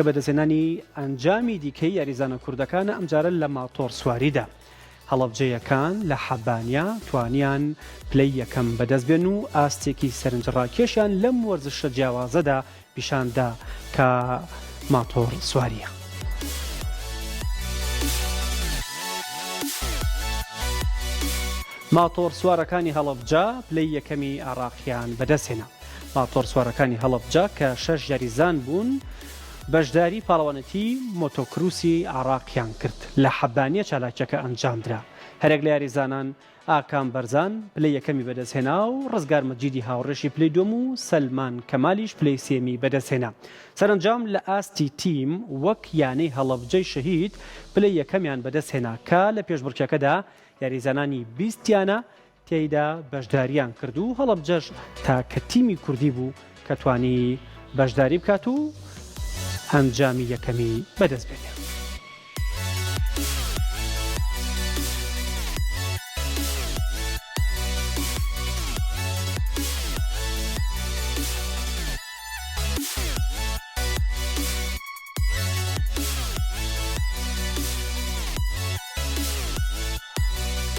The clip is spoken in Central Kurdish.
بەدەستهێنانی ئەنجامی دیکەی یاریزانە کوردەکانە ئەمجارە لە ماتۆر سواریدا. هەڵەبجەیەکان لە حەبانیا توانیان پلەی یەکەم بەدەست بێن و ئاستێکی سەرنجڕاکێشیان لەم وەرزشە جیاوازەدا پیشاندا کە ماتۆر سواریە. ماتۆر سوارەکانی هەڵەبجە پلەی یەکەمی عێراقیان بەدەستهێنا. ماتۆر سوارەکانی هەڵەبجە کە 6 یاریزان بوون بەشداری پاڵەوانەتی مۆتۆکروسی عێراقیان کرد لە حەبانیە چالاکیەکە ئەنجامدرا. هەرێک لە یاریزانان ئاکام بەرزان پلەی یەکەمی بەدەستهێنا و ڕزگار مەجیدی هاوڕێشی پلەی دووەم و سەلمان کەمالیش پلەی سێمی بەدەستهێنا. سەرنجام لە ئاستی تیم وەک یانەی هەڵەبجەی شەهید پلەی یەکەمیان بەدەستهێنا کە لە پێشبڕکێکەدا یاریزانانی 20یانە تێیدا بەشداریان کرد و هەڵەبجەش تاکە تیمی کوردی بوو کە توانی بەشداری بکات و ئەنجامی یەکەمی بەدەست بێنێت.